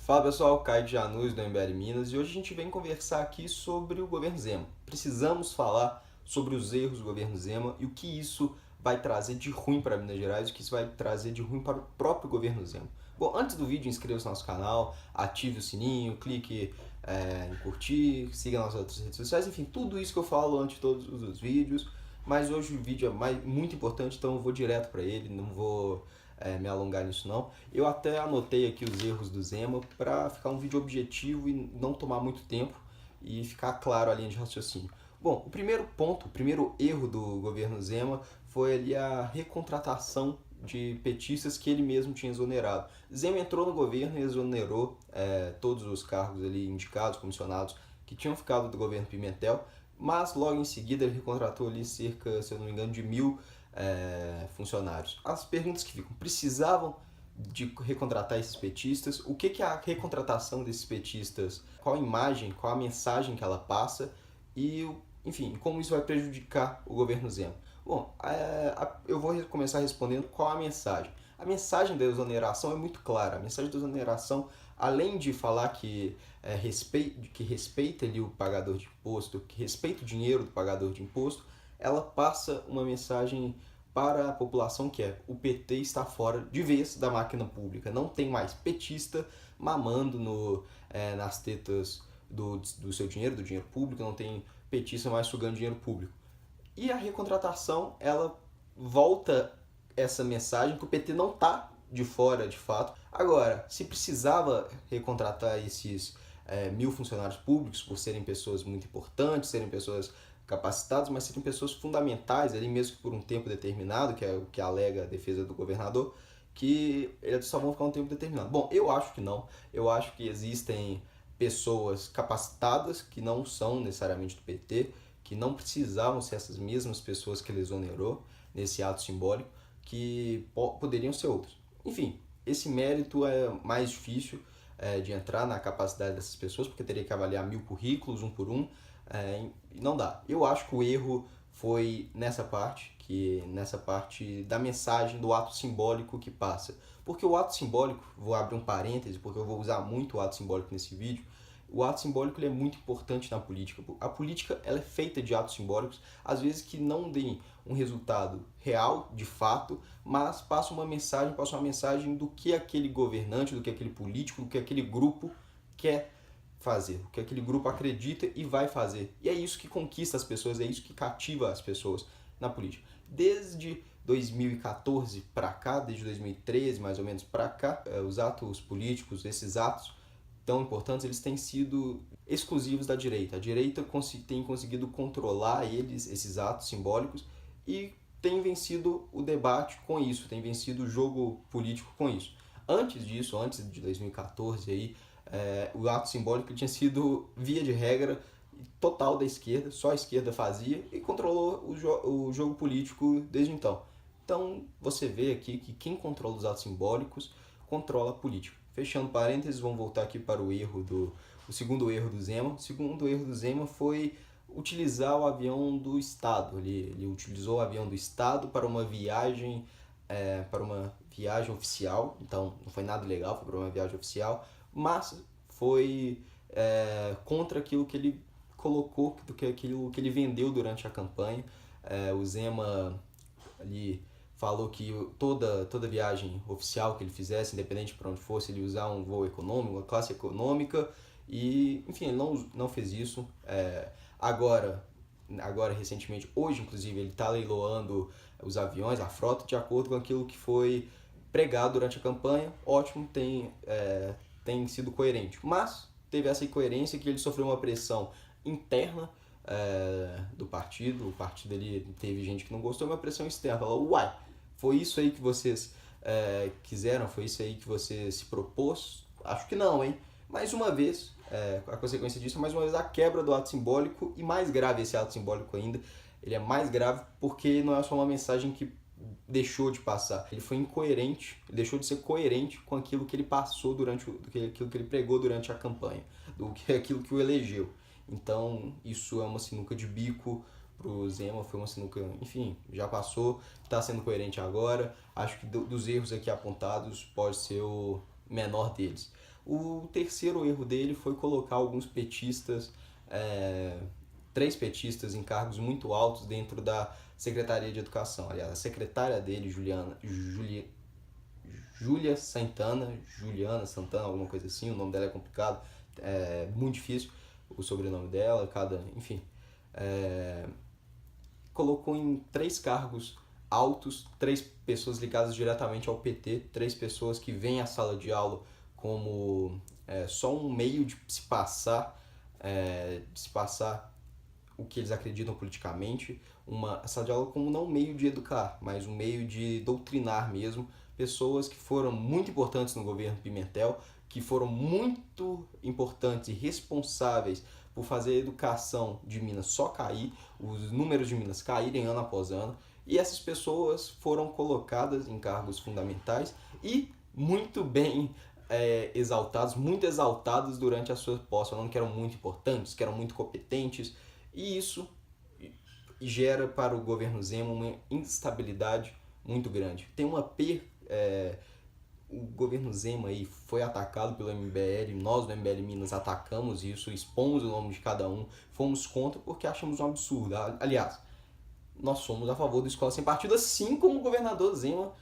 Fala pessoal, Caio de Janus do MBL Minas e hoje a gente vem conversar aqui sobre o governo Zema. Precisamos falar sobre os erros do governo Zema e o que isso vai trazer de ruim para Minas Gerais e o que isso vai trazer de ruim para o próprio governo Zema. Bom, antes do vídeo, inscreva-se no nosso canal, ative o sininho, clique em curtir, siga nas outras redes sociais, enfim, tudo isso que eu falo antes de todos os vídeos. Mas hoje o vídeo é muito importante, então eu vou direto para ele, não vou me alongar nisso não. Eu até anotei aqui os erros do Zema para ficar um vídeo objetivo e não tomar muito tempo e ficar claro a linha de raciocínio. Bom, o primeiro ponto, o primeiro erro do governo Zema foi ali a recontratação de petistas que ele mesmo tinha exonerado. Zema entrou no governo e exonerou todos os cargos ali indicados, comissionados, que tinham ficado do governo Pimentel, mas logo em seguida ele recontratou ali cerca, se eu não me engano, de 1.000 funcionários. As perguntas que ficam: precisavam de recontratar esses petistas? O que é a recontratação desses petistas? Qual a imagem, qual a mensagem que ela passa? E, enfim, como isso vai prejudicar o governo Zema? Bom, eu vou começar respondendo qual a mensagem. A mensagem da exoneração é muito clara. A mensagem da exoneração, além de falar que respeita ali o pagador de imposto, que respeita o dinheiro do pagador de imposto, ela passa uma mensagem para a população que é: o PT está fora de vez da máquina pública. Não tem mais petista mamando nas tetas do seu dinheiro, do dinheiro público, não tem petista mais sugando dinheiro público. E a recontratação, ela volta essa mensagem que o PT não está de fora de fato. Agora, se precisava recontratar esses 1.000 funcionários públicos por serem pessoas muito importantes, serem pessoas capacitados, mas serem pessoas fundamentais, ali mesmo que por um tempo determinado, que é o que alega a defesa do governador, que eles só vão ficar um tempo determinado. Bom, eu acho que não. Eu acho que existem pessoas capacitadas que não são necessariamente do PT, que não precisavam ser essas mesmas pessoas que ele exonerou nesse ato simbólico, que poderiam ser outros. Enfim, esse mérito é mais difícil de entrar na capacidade dessas pessoas, porque teria que avaliar 1.000 currículos, um por um, não dá. Eu acho que o erro foi nessa parte da mensagem, do ato simbólico que passa. Porque o ato simbólico, vou abrir um parêntese, porque eu vou usar muito o ato simbólico nesse vídeo, o ato simbólico ele é muito importante na política. A política ela é feita de atos simbólicos, às vezes que não deem um resultado real, de fato, mas passa uma mensagem do que aquele governante, do que aquele político, do que aquele grupo quer fazer, o que aquele grupo acredita e vai fazer. E é isso que conquista as pessoas, é isso que cativa as pessoas na política. Desde 2014 para cá, desde 2013 mais ou menos para cá, os atos políticos, esses atos tão importantes, eles têm sido exclusivos da direita. A direita tem conseguido controlar esses atos simbólicos, e tem vencido o debate com isso, tem vencido o jogo político com isso. Antes disso, antes de 2014, aí, o ato simbólico tinha sido, via de regra, total da esquerda, só a esquerda fazia e controlou o jogo político desde então. Então você vê aqui que quem controla os atos simbólicos controla a política. Fechando parênteses, vamos voltar aqui para o segundo erro do Zema. O segundo erro do Zema foi utilizar o avião do Estado. Ele utilizou o avião do Estado para uma viagem oficial. Então não foi nada legal, foi para uma viagem oficial, mas foi contra aquilo que ele colocou, aquilo que ele vendeu durante a campanha. O Zema ali falou que toda viagem oficial que ele fizesse, independente para onde fosse, ele usar um voo econômico, uma classe econômica, e enfim, ele não fez isso. Agora recentemente, hoje inclusive, ele está leiloando os aviões, a frota, de acordo com aquilo que foi pregado durante a campanha. Ótimo, tem sido coerente, mas teve essa incoerência que ele sofreu uma pressão interna do partido. O partido ali teve gente que não gostou, uma pressão externa. Falou: uai, foi isso aí que vocês quiseram? Foi isso aí que você se propôs? Acho que não, hein? Mais uma vez, a consequência disso é mais uma vez a quebra do ato simbólico, e mais grave esse ato simbólico ainda. Ele é mais grave porque não é só uma mensagem que deixou de passar, ele foi incoerente, ele deixou de ser coerente com aquilo que ele passou aquilo que ele pregou durante a campanha, aquilo que o elegeu. Então isso é uma sinuca de bico pro Zema, foi uma sinuca, enfim, já passou, está sendo coerente agora. Acho que dos erros aqui apontados pode ser o menor deles. O terceiro erro dele foi colocar alguns petistas, três petistas em cargos muito altos dentro da Secretaria de Educação. Aliás, a secretária dele, Juliana Santana, alguma coisa assim, o nome dela é complicado, é muito difícil o sobrenome dela, enfim. Colocou em três cargos altos, três pessoas ligadas diretamente ao PT, três pessoas que veem a sala de aula como só um meio de se passar o que eles acreditam politicamente, a sala de aula como não um meio de educar, mas um meio de doutrinar mesmo, pessoas que foram muito importantes no governo Pimentel, que foram muito importantes e responsáveis por fazer a educação de Minas só cair, os números de Minas caírem ano após ano, e essas pessoas foram colocadas em cargos fundamentais e muito bem muito exaltados durante a sua posse, falando que eram muito importantes, que eram muito competentes, e isso gera para o governo Zema uma instabilidade muito grande. O governo Zema aí foi atacado pelo MBL, nós do MBL Minas atacamos isso, expomos o nome de cada um, fomos contra porque achamos um absurdo. Aliás, nós somos a favor da escola sem partido, assim como o governador Zema,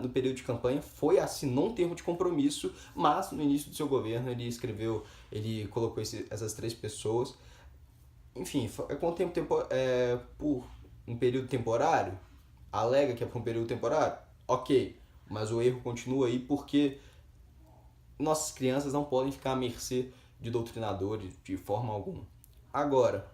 no período de campanha, assinou um termo de compromisso, mas no início do seu governo ele colocou essas três pessoas. Enfim, por um período temporário, alega que é por um período temporário, ok, mas o erro continua aí porque nossas crianças não podem ficar à mercê de doutrinadores de forma alguma. Agora,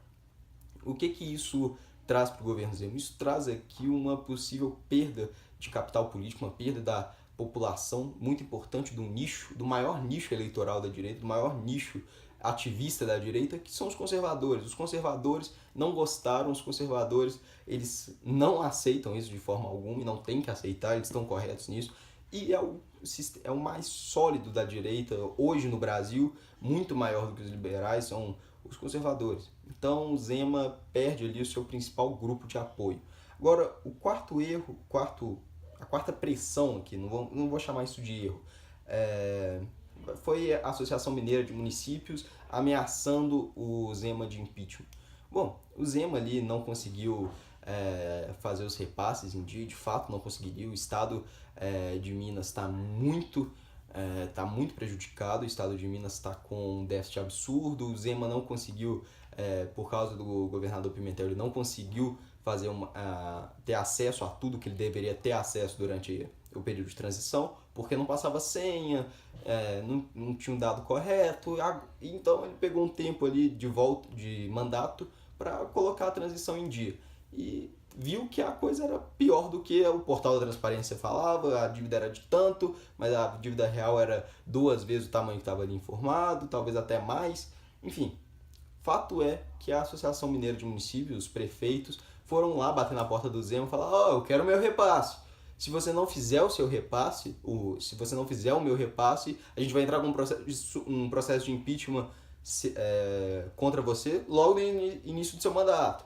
o que isso traz para o governo Zema? Isso traz aqui uma possível perda de capital político, uma perda da população muito importante do maior nicho eleitoral da direita, do maior nicho ativista da direita, que são os conservadores. Os conservadores não gostaram, os conservadores eles não aceitam isso de forma alguma e não tem que aceitar, eles estão corretos nisso. E é o mais sólido da direita hoje no Brasil, muito maior do que os liberais, são os conservadores. Então o Zema perde ali o seu principal grupo de apoio. Agora, o quarto erro, a quarta pressão aqui, não vou chamar isso de erro, foi a Associação Mineira de Municípios ameaçando o Zema de impeachment. Bom, o Zema ali não conseguiu fazer os repasses em dia, de fato não conseguiria. O estado de Minas está muito prejudicado, o estado de Minas está com um déficit absurdo. O Zema não conseguiu, por causa do governador Pimentel, ele não conseguiu ter acesso a tudo que ele deveria ter acesso durante o período de transição, porque não passava senha, não tinha um dado correto, então ele pegou um tempo ali de volta de mandato para colocar a transição em dia. E viu que a coisa era pior do que o portal da transparência falava, a dívida era de tanto, mas a dívida real era 2 vezes o tamanho que estava ali informado, talvez até mais. Enfim, fato é que a Associação Mineira de Municípios, os prefeitos, foram lá bater na porta do Zema e falar: eu quero meu repasse. Se você não fizer o seu repasse, se você não fizer o meu repasse, a gente vai entrar com um processo de impeachment contra você logo no início do seu mandato.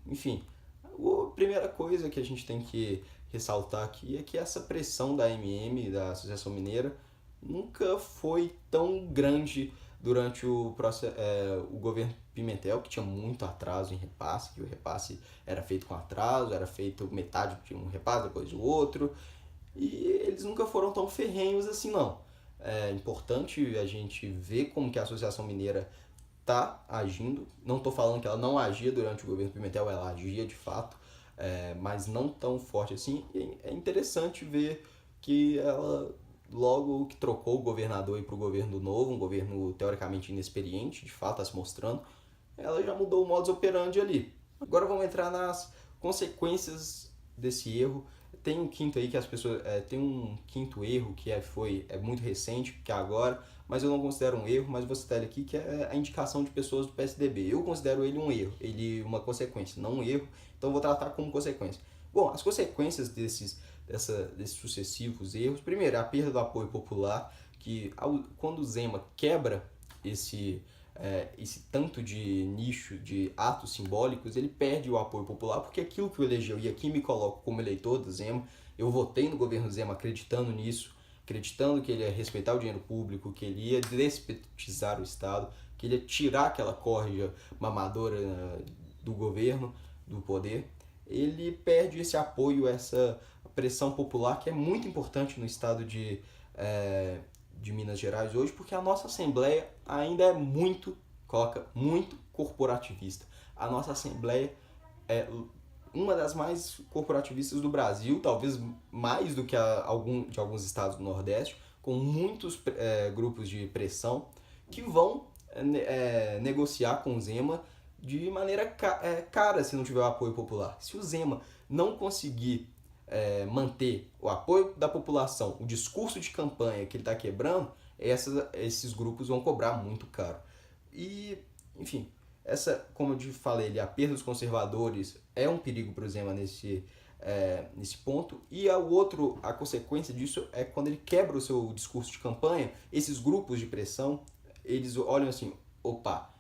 Enfim, a primeira coisa que a gente tem que ressaltar aqui é que essa pressão da AMM, da Associação Mineira, nunca foi tão grande durante o governo Pimentel, que tinha muito atraso em repasse, que o repasse era feito com atraso, era feito metade de um repasse, depois o outro, e eles nunca foram tão ferrenhos assim, não. É importante a gente ver como que a Associação Mineira está agindo. Não estou falando que ela não agia durante o governo Pimentel, ela agia de fato, mas não tão forte assim. E é interessante ver que ela, logo que trocou o governador para o governo novo, um governo teoricamente inexperiente, de fato está se mostrando, ela já mudou o modus operandi ali. Agora vamos entrar nas consequências desse erro. Tem um quinto aí que as pessoas. Tem um quinto erro que é muito recente, que é agora, mas eu não considero um erro, mas vou citar ele aqui, que é a indicação de pessoas do PSDB. Eu considero ele um erro, uma consequência, não um erro, então vou tratar como consequência. Bom, as consequências desses sucessivos erros, primeiro, é a perda do apoio popular, que quando o Zema quebra esse tanto de nicho, de atos simbólicos, ele perde o apoio popular, porque aquilo que o elegeu, e aqui me coloco como eleitor do Zema, eu votei no governo Zema acreditando nisso, acreditando que ele ia respeitar o dinheiro público, que ele ia despetizar o Estado, que ele ia tirar aquela corja mamadora do governo, do poder, ele perde esse apoio, essa pressão popular que é muito importante no estado de Minas Gerais hoje, porque a nossa Assembleia ainda é muito corporativista. A nossa Assembleia é uma das mais corporativistas do Brasil, talvez mais do que de alguns estados do Nordeste, com muitos grupos de pressão que vão negociar com o Zema de maneira cara se não tiver o apoio popular. Se o Zema não conseguir manter o apoio da população, o discurso de campanha que ele está quebrando, esses grupos vão cobrar muito caro. E, enfim, como eu te falei, a perda dos conservadores é um perigo para o Zema nesse ponto. E a consequência disso é quando ele quebra o seu discurso de campanha, esses grupos de pressão, eles olham assim, opa,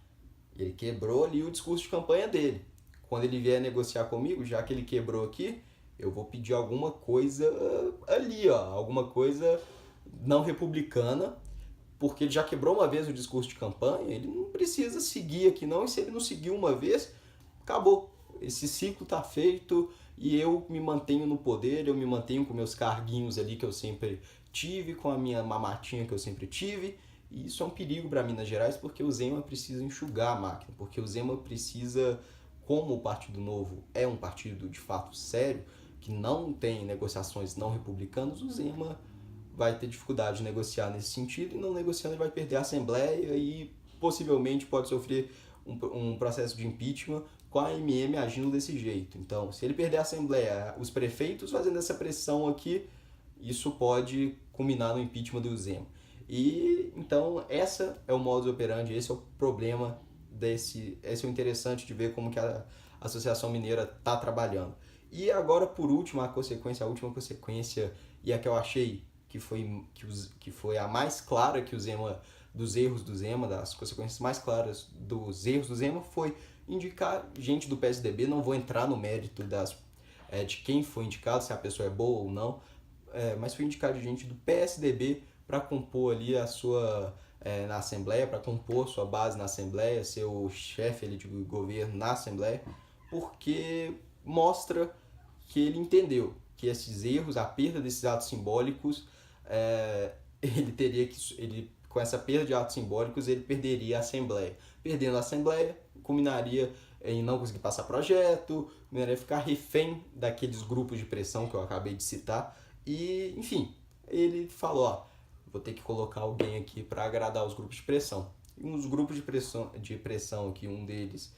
ele quebrou ali o discurso de campanha dele. Quando ele vier negociar comigo, já que ele quebrou aqui, eu vou pedir alguma coisa ali, ó, alguma coisa não republicana, porque ele já quebrou uma vez o discurso de campanha, ele não precisa seguir aqui não, e se ele não seguiu uma vez, acabou. Esse ciclo tá feito e eu me mantenho no poder, eu me mantenho com meus carguinhos ali que eu sempre tive, com a minha mamatinha que eu sempre tive, e isso é um perigo para Minas Gerais, porque o Zema precisa enxugar a máquina, porque o Zema precisa, como o Partido Novo é um partido de fato sério, que não tem negociações não republicanas, o Zema vai ter dificuldade de negociar nesse sentido, e não negociando ele vai perder a Assembleia e possivelmente pode sofrer um processo de impeachment com a AMM agindo desse jeito. Então, se ele perder a Assembleia, os prefeitos fazendo essa pressão aqui, isso pode culminar no impeachment do Zema. E então essa é o modus operandi, esse é o problema esse é o interessante de ver como que a Associação Mineira está trabalhando. E agora, por último, a última consequência, e a que eu achei que foi a mais clara dos erros do Zema, das consequências mais claras dos erros do Zema, foi indicar gente do PSDB. Não vou entrar no mérito de quem foi indicado, se a pessoa é boa ou não, mas foi indicado gente do PSDB para compor ali na Assembleia, para compor sua base na Assembleia, ser o chefe ali de governo na Assembleia, porque mostra que ele entendeu que esses erros, a perda desses atos simbólicos, com essa perda de atos simbólicos, ele perderia a Assembleia. Perdendo a Assembleia, culminaria em não conseguir passar projeto, culminaria em ficar refém daqueles grupos de pressão que eu acabei de citar. E, enfim, ele falou, ó, vou ter que colocar alguém aqui para agradar os grupos de pressão. E uns grupos de pressão aqui, um deles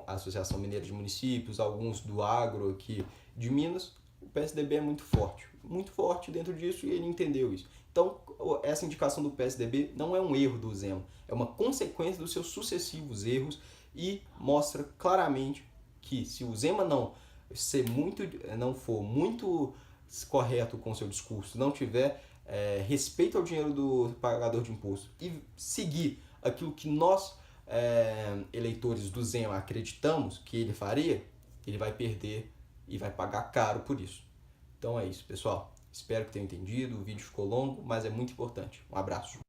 a Associação Mineira de Municípios, alguns do agro aqui de Minas, o PSDB é muito forte dentro disso, e ele entendeu isso. Então, essa indicação do PSDB não é um erro do Zema, é uma consequência dos seus sucessivos erros, e mostra claramente que se o Zema não for muito correto com o seu discurso, não tiver respeito ao dinheiro do pagador de imposto e seguir aquilo que nós, eleitores do Zema, acreditamos que ele faria, ele vai perder e vai pagar caro por isso. Então é isso, pessoal. Espero que tenham entendido. O vídeo ficou longo, mas é muito importante. Um abraço.